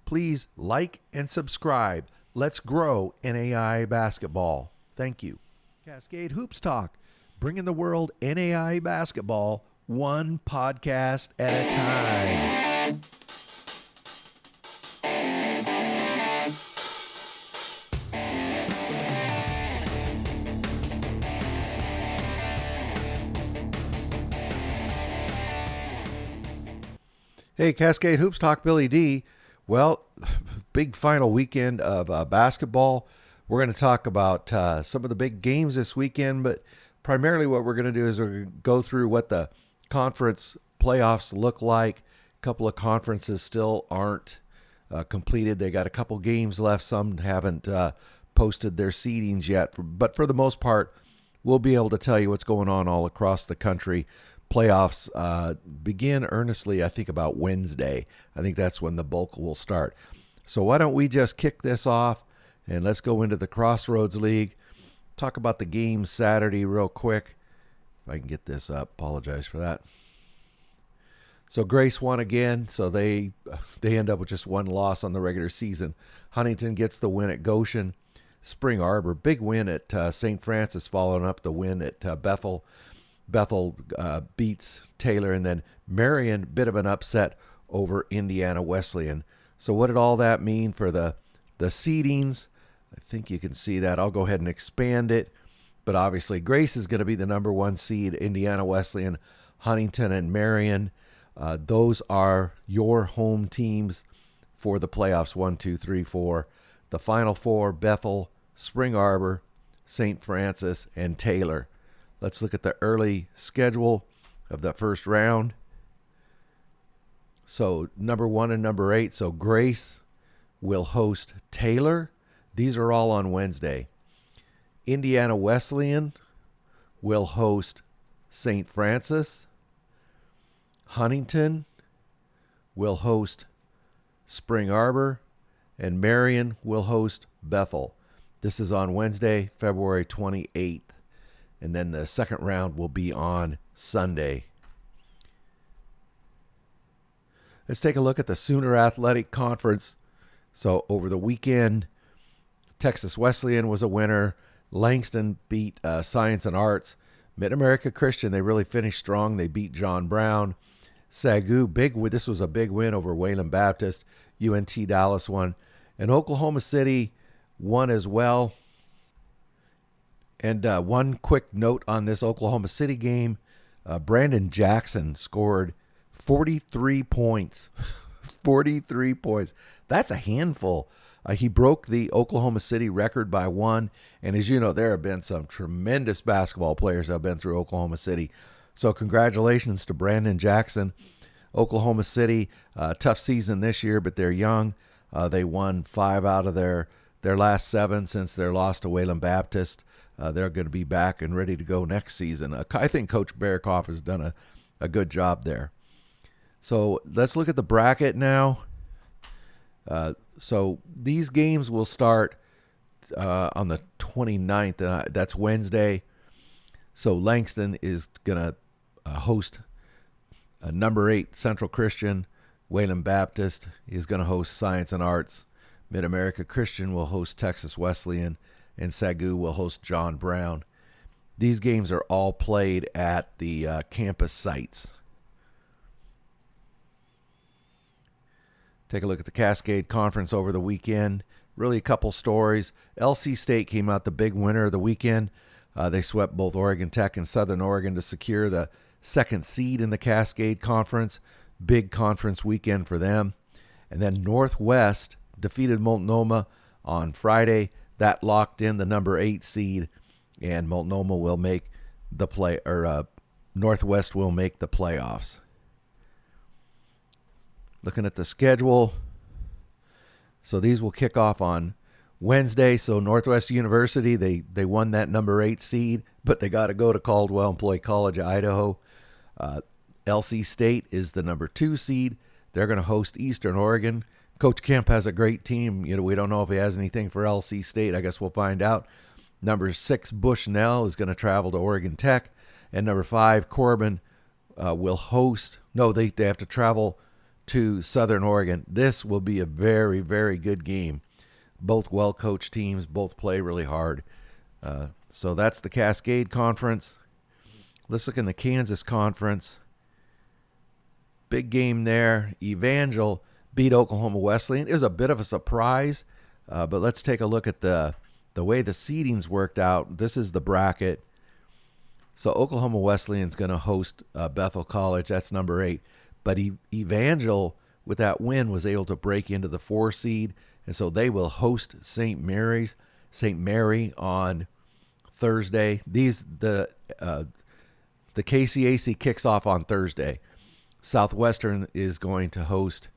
Please like and subscribe. Let's grow NAIA basketball. Thank you. Cascade Hoops Talk, bringing the world NAIA basketball one podcast at a time. Hey, Cascade Hoops Talk, Billy D. Well, big final weekend of basketball. We're going to talk about some of the big games this weekend, but primarily what we're going to do is we're going to go through what the conference playoffs look like. A couple of conferences still aren't completed. They got a couple games left. Some haven't posted their seedings yet, but for the most part, we'll be able to tell you what's going on all across the country. Playoffs begin earnestly, I think, about Wednesday. I think that's when the bulk will start. So why don't we just kick this off and let's go into the Crossroads League. Talk about the game Saturday real quick. If I can get this up, apologize for that. So Grace won again, so they end up with just one loss on the regular season. Huntington gets the win at Goshen. Spring Arbor, big win at St. Francis, following up the win at Bethel. Bethel beats Taylor, and then Marion, bit of an upset over Indiana Wesleyan. So what did all that mean for the seedings? I think you can see that. I'll go ahead and expand it. But obviously, Grace is going to be the number one seed. Indiana Wesleyan, Huntington, and Marion. Those are your home teams for the playoffs, 1, 2, 3, 4. The Final Four, Bethel, Spring Arbor, St. Francis, and Taylor. Let's look at the early schedule of the first round. So number 1 and number 8. So Grace will host Taylor. These are all on Wednesday. Indiana Wesleyan will host St. Francis. Huntington will host Spring Arbor. And Marion will host Bethel. This is on Wednesday, February 28th. And then the second round will be on Sunday. Let's take a look at the Sooner Athletic Conference. So over the weekend, Texas Wesleyan was a winner. Langston beat Science and Arts. Mid-America Christian, they really finished strong. They beat John Brown. Sagu, this was a big win over Wayland Baptist. UNT Dallas won. And Oklahoma City won as well. And one quick note on this Oklahoma City game, Brandon Jackson scored 43 points. 43 points. That's a handful. He broke the Oklahoma City record by 1. And as you know, there have been some tremendous basketball players that have been through Oklahoma City. So congratulations to Brandon Jackson. Oklahoma City, tough season this year, but they're young. They won 5 out of their last 7 since their loss to Wayland Baptist. They're going to be back and ready to go next season. I think Coach Barakoff has done a good job there. So let's look at the bracket now. So these games will start on the 29th. That's Wednesday. So Langston is going to host number 8 Central Christian. Wayland Baptist is going to host Science and Arts. Mid-America Christian will host Texas Wesleyan. And Sagu will host John Brown. These games are all played at the campus sites. Take a look at the Cascade Conference over the weekend. Really a couple stories. LC State came out the big winner of the weekend. They swept both Oregon Tech and Southern Oregon to secure the second seed in the Cascade Conference. Big conference weekend for them. And then Northwest defeated Multnomah on Friday. That locked in the number 8 seed, and Multnomah will make the Northwest will make the playoffs. Looking at the schedule, so these will kick off on Wednesday. So Northwest University, they won that number 8 seed, but they got to go to Caldwell and play College of Idaho. LC State is the number 2 seed. They're going to host Eastern Oregon. Coach Kemp has a great team. We don't know if he has anything for LC State. I guess we'll find out. Number 6, Bushnell, is going to travel to Oregon Tech. And number 5, Corbin will host. No, they have to travel to Southern Oregon. This will be a very, very good game. Both well-coached teams, both play really hard. So that's the Cascade Conference. Let's look in the Kansas Conference. Big game there. Evangel beat Oklahoma Wesleyan. It was a bit of a surprise, but let's take a look at the way the seedings worked out. This is the bracket. So Oklahoma Wesleyan's going to host Bethel College. That's number 8. But Evangel, with that win, was able to break into the 4 seed, and so they will host St. Mary on Thursday. The KCAC kicks off on Thursday. Southwestern is going to host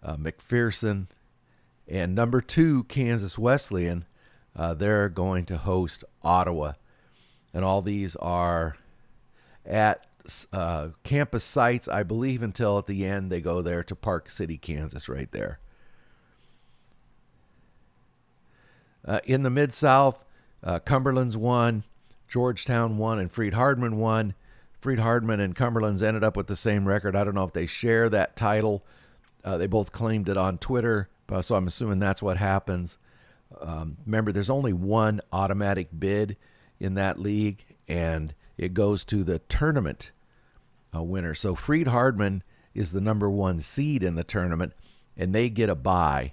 McPherson, and number 2 Kansas Wesleyan, they're going to host Ottawa, and all these are at campus sites, I believe, until at the end they go there to Park City, Kansas, right there. In the Mid-South, Cumberland's won, Georgetown won, and Freed-Hardman won. Freed-Hardman and Cumberland's ended up with the same record. I don't know if they share that title. They both claimed it on Twitter, so I'm assuming that's what happens. Remember, there's only one automatic bid in that league, and it goes to the tournament winner. So Freed-Hardman is the number 1 seed in the tournament, and they get a bye.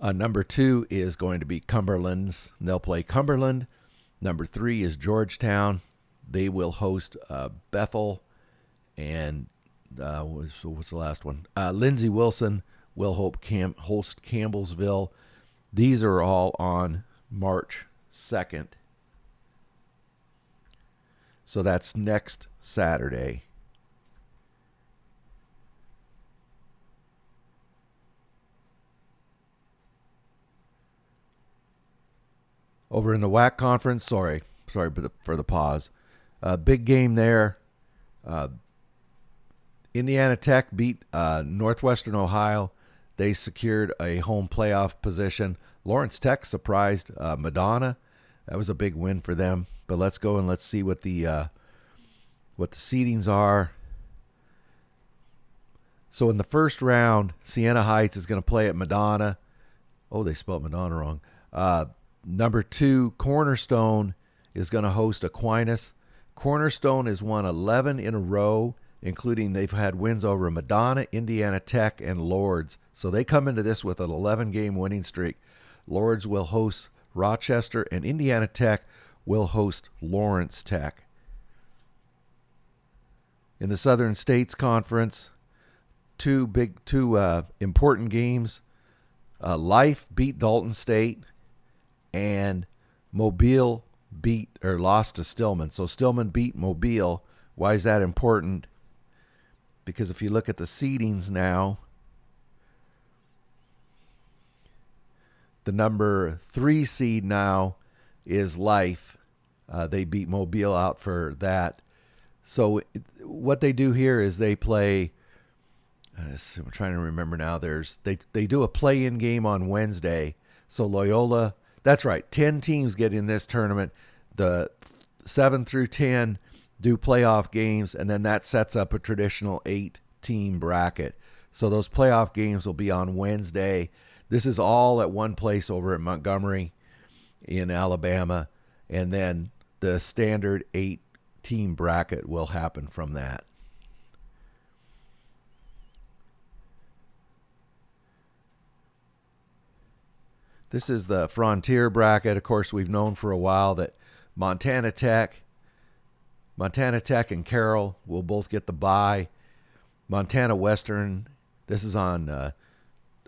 Number 2 is going to be Cumberland's. They'll play Cumberland. Number 3 is Georgetown. They will host Bethel. And what's the last one? Lindsey Wilson will host Campbellsville. These are all on March 2nd. So that's next Saturday. Over in the WAC conference, sorry for the pause. Big game there. Indiana Tech beat Northwestern Ohio. They secured a home playoff position. Lawrence Tech surprised Madonna. That was a big win for them. But let's go and let's see what the seedings are. So in the first round, Siena Heights is going to play at Madonna. Oh, they spelled Madonna wrong. Number 2, Cornerstone is going to host Aquinas. Cornerstone has won 11 in a row, including they've had wins over Madonna, Indiana Tech, and Lourdes. So they come into this with an 11-game winning streak. Lourdes will host Rochester, and Indiana Tech will host Lawrence Tech. In the Southern States Conference, two important games. Life beat Dalton State, and Mobile lost to Stillman. So Stillman beat Mobile. Why is that important? Because if you look at the seedings now, the number 3 seed now is Life. They beat Mobile out for that. So what they do here is they play. I'm trying to remember now. They do a play-in game on Wednesday. So Loyola. That's right. 10 teams get in this tournament. The 7 through 10 do playoff games, and then that sets up a traditional 8-team bracket. So those playoff games will be on Wednesday. This is all at one place over at Montgomery in Alabama, and then the standard 8-team bracket will happen from that. This is the Frontier bracket. Of course, we've known for a while that Montana Tech and Carroll will both get the bye. Montana Western, this is on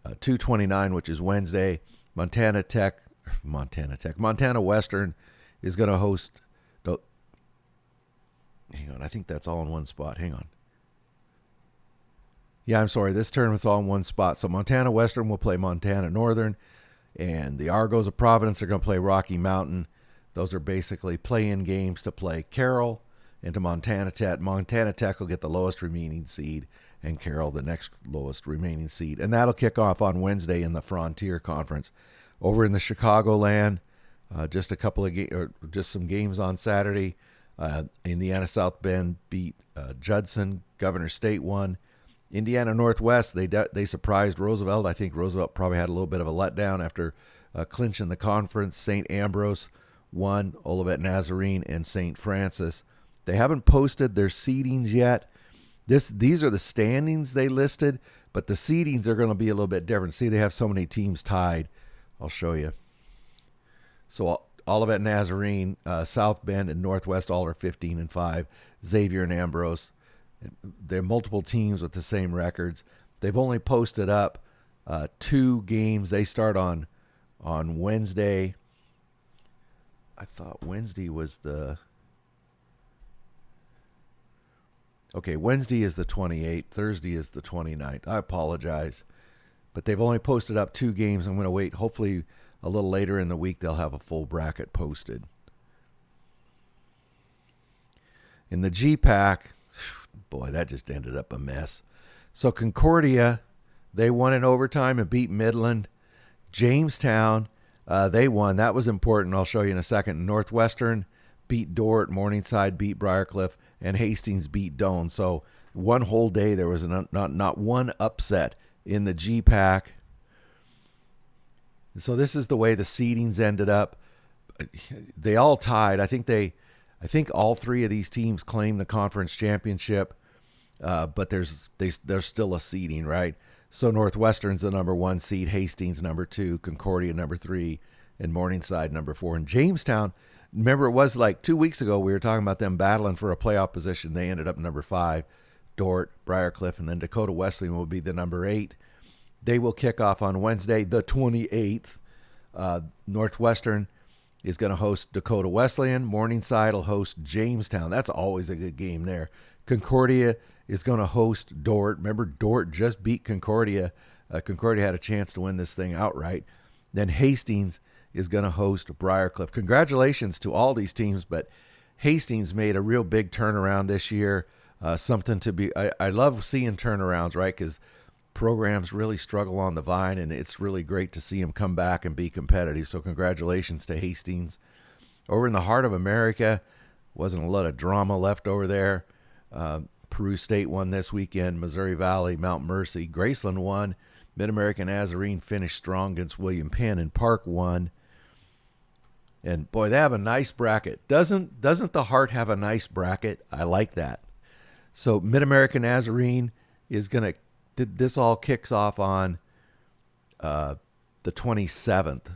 2/29, which is Wednesday. Montana Western is going to host. Hang on, I think that's all in one spot. Hang on. Yeah, I'm sorry. This tournament's all in one spot. So Montana Western will play Montana Northern. And the Argos of Providence are going to play Rocky Mountain. Those are basically play-in games to play Carroll and to Montana Tech. Montana Tech will get the lowest remaining seed, and Carroll the next lowest remaining seed. And that'll kick off on Wednesday in the Frontier Conference. Over in the Chicagoland, just some games on Saturday. Indiana South Bend beat Judson. Governor State won. Indiana Northwest, they surprised Roosevelt. I think Roosevelt probably had a little bit of a letdown after clinching the conference. St. Ambrose won, Olivet Nazarene, and St. Francis. They haven't posted their seedings yet. These are the standings they listed, but the seedings are going to be a little bit different. See, they have so many teams tied. I'll show you. So Olivet Nazarene, South Bend, and Northwest all are 15-5. Xavier and Ambrose. There are multiple teams with the same records. They've only posted up 2 games. They start on Wednesday. I thought Wednesday was Wednesday is the 28th. Thursday is the 29th. I apologize. But they've only posted up 2 games. I'm going to wait. Hopefully a little later in the week they'll have a full bracket posted. In the G-Pack, boy, that just ended up a mess. So Concordia, they won in overtime and beat Midland. Jamestown, they won. That was important. I'll show you in a second. Northwestern beat Dordt. Morningside beat Briarcliff. And Hastings beat Doane. So one whole day there was not one upset in the G-Pack. So this is the way the seedings ended up. They all tied. I think all 3 of these teams claimed the conference championship, but there's still a seeding, right? So Northwestern's the number 1 seed, Hastings number 2, Concordia number 3, and Morningside number 4. And Jamestown, remember it was like 2 weeks ago we were talking about them battling for a playoff position. They ended up number 5. Dordt, Briarcliff, and then Dakota Wesleyan will be the number 8. They will kick off on Wednesday, the 28th. Northwestern is going to host Dakota Wesleyan. Morningside will host Jamestown. That's always a good game there. Concordia is going to host Dordt. Remember, Dordt just beat Concordia. Concordia had a chance to win this thing outright. Then Hastings is going to host Briarcliff. Congratulations to all these teams, but Hastings made a real big turnaround this year. Something to be. I love seeing turnarounds, right? Because programs really struggle on the vine, and it's really great to see them come back and be competitive. So congratulations to Hastings. Over in the heart of America, wasn't a lot of drama left over there. Peru State won this weekend. Missouri Valley, Mount Mercy, Graceland won. Mid-American Nazarene finished strong against William Penn, and Park won. And boy, they have a nice bracket. Doesn't the Heart have a nice bracket? I like that. So Mid-American Nazarene is going to, this all kicks off on the 27th.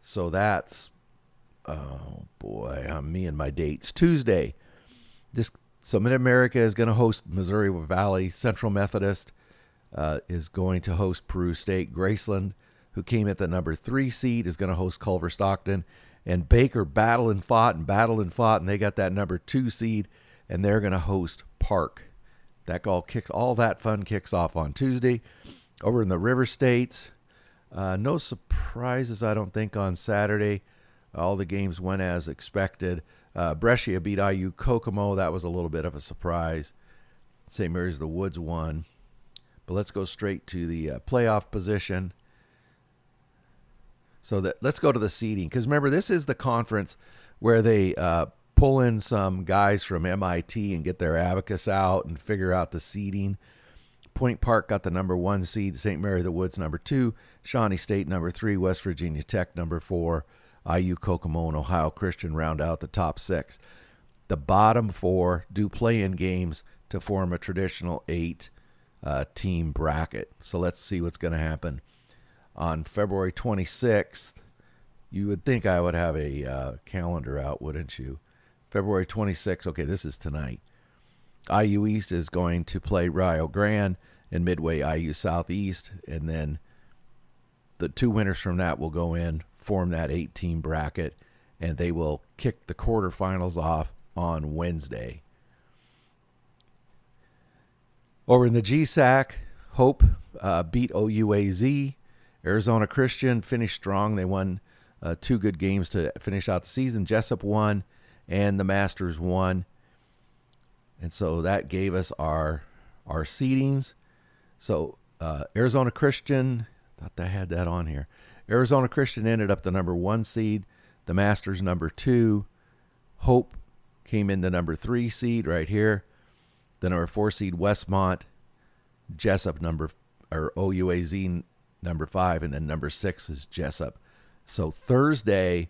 So that's, oh boy, me and my dates. Tuesday. So Mid-America is going to host Missouri Valley. Central Methodist is going to host Peru State. Graceland, who came at the number 3 seed, is going to host Culver Stockton. And Baker battled and fought, and they got that number 2 seed, and they're going to host Park. All that fun kicks off on Tuesday. Over in the River States, no surprises, I don't think, on Saturday. All the games went as expected. Brescia beat IU Kokomo. That was a little bit of a surprise. St. Mary's the Woods won. But let's go straight to the playoff position. So let's go to the seeding. Because remember, this is the conference where they pull in some guys from MIT and get their abacus out and figure out the seeding. Point Park got the number 1 seed. St. Mary the Woods number 2. Shawnee State number 3. West Virginia Tech number 4. IU, Kokomo, and Ohio Christian round out the top 6. The bottom 4 do play-in games to form a traditional 8-team bracket. So let's see what's going to happen. On February 26th, you would think I would have a calendar out, wouldn't you? February 26th, okay, this is tonight. IU East is going to play Rio Grande and Midway IU Southeast, and then the 2 winners from that will go in, form that 8-team bracket, and they will kick the quarterfinals off on Wednesday. Over in the GSAC, Hope beat OUAZ. Arizona Christian finished strong. They won 2 good games to finish out the season. Jessup won, and the Masters won. And so that gave us our seedings. So Arizona Christian, thought I had that on here. Arizona Christian ended up the number 1 seed. The Masters number 2. Hope came in the number 3 seed right here. The number 4 seed Westmont Jessup or OUAZ number 5, and then number 6 is Jessup. So Thursday,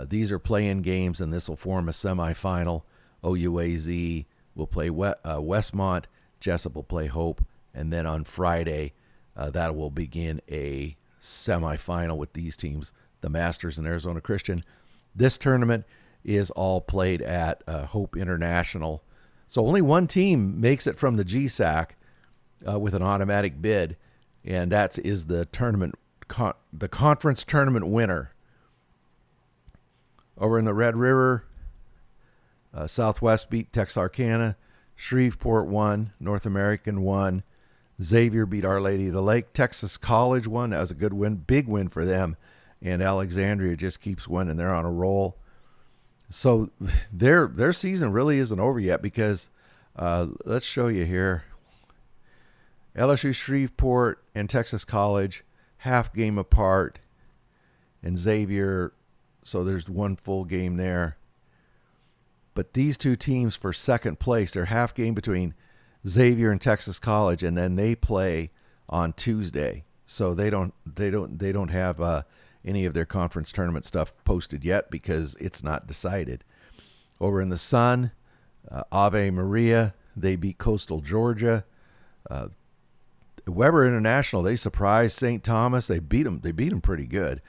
these are play-in games, and this will form a semifinal. OUAZ will play Westmont, Jessup will play Hope, and then on Friday, that will begin a semifinal with these teams, the Masters and Arizona Christian. This tournament is all played at Hope International. So only one team makes it from the GSAC with an automatic bid, and that is the the conference tournament winner. Over in the Red River, Southwest beat Texarkana, Shreveport won, North American won, Xavier beat Our Lady of the Lake, Texas College won. That was a good win, big win for them, and Alexandria just keeps winning. They're on a roll. So their season really isn't over yet because let's show you here. LSU, Shreveport, and Texas College, half game apart, and Xavier, so there's one full game there. But these two teams for second place, they're half game between Xavier and Texas College, and then they play on Tuesday. So they don't have any of their conference tournament stuff posted yet because it's not decided. Over in the Sun, Ave Maria, they beat Coastal Georgia. Weber International, they surprised St. Thomas. They beat them pretty good.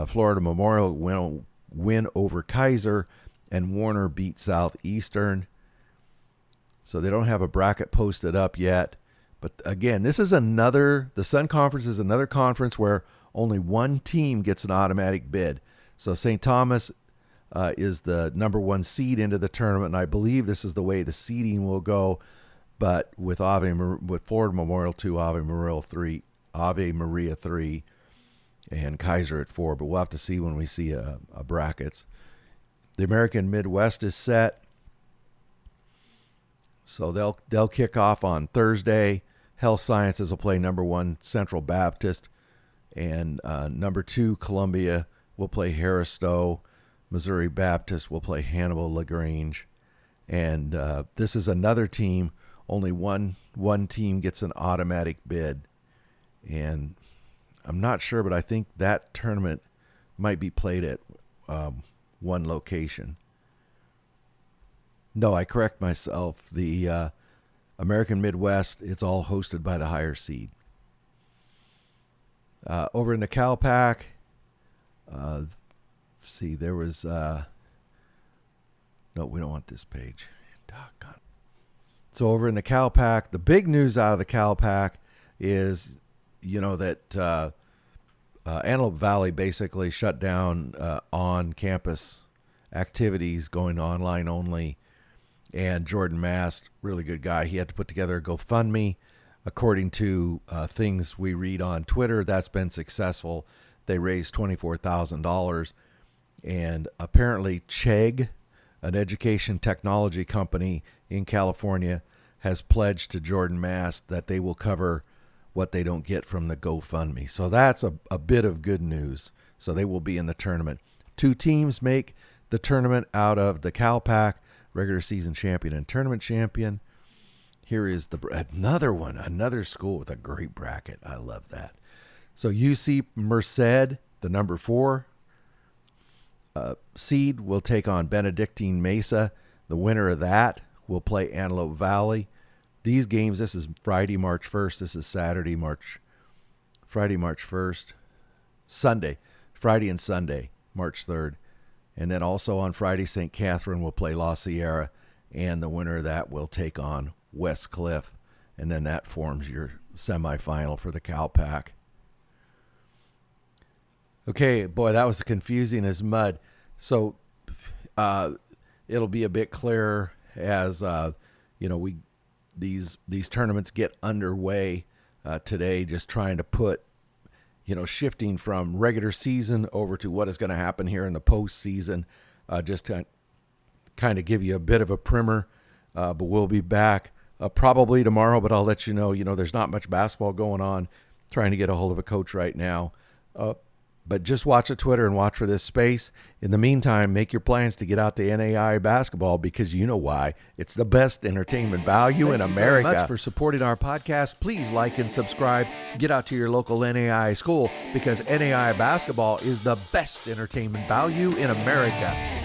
Florida Memorial win over Kaiser, and Warner beat Southeastern. So they don't have a bracket posted up yet. But again, the Sun Conference is another conference where only one team gets an automatic bid. So St. Thomas is the number 1 seed into the tournament, and I believe this is the way the seeding will go. But with Florida Memorial 2, Ave Maria 3, and Kaiser at 4. But we'll have to see when we see brackets. The American Midwest is set. So they'll kick off on Thursday. Health Sciences will play number 1 Central Baptist, and number 2 Columbia will play Harris Stowe. Missouri Baptist will play Hannibal LaGrange, and this is another team. Only one team gets an automatic bid, and I'm not sure, but I think that tournament might be played at one location. No, I correct myself. The American Midwest, it's all hosted by the higher seed. Over in the CalPAC, there was... no, we don't want this page. Doggone. So over in the CalPAC, the big news out of the CalPAC is, that Antelope Valley basically shut down on-campus activities, going online only. And Jordan Mast, really good guy, he had to put together a GoFundMe. According to things we read on Twitter, that's been successful. They raised $24,000. And apparently Chegg, an education technology company in California, has pledged to Jordan Mast that they will cover what they don't get from the GoFundMe. So that's a bit of good news. So they will be in the tournament. 2 teams make the tournament out of the CalPAC, regular season champion and tournament champion. Here is another school with a great bracket. I love that. So UC Merced, the number 4 seed, will take on Benedictine Mesa. The winner of that will play Antelope Valley. These games, this is Friday, March 1st. This is Friday, March 1st. Friday and Sunday, March 3rd. And then also on Friday, St. Catherine will play La Sierra, and the winner of that will take on West Cliff. And then that forms your semifinal for the CalPAC. Okay, boy, that was confusing as mud. So it'll be a bit clearer as these tournaments get underway today. Just trying to put, shifting from regular season over to what is going to happen here in the postseason. Just to kind of give you a bit of a primer. But we'll be back probably tomorrow. But I'll let you know. There's not much basketball going on. Trying to get a hold of a coach right now. But just watch the Twitter and watch for this space. In the meantime, make your plans to get out to NAIA basketball because you know why. It's the best entertainment value in America. Thank you very much for supporting our podcast. Please like and subscribe. Get out to your local NAIA school because NAIA basketball is the best entertainment value in America.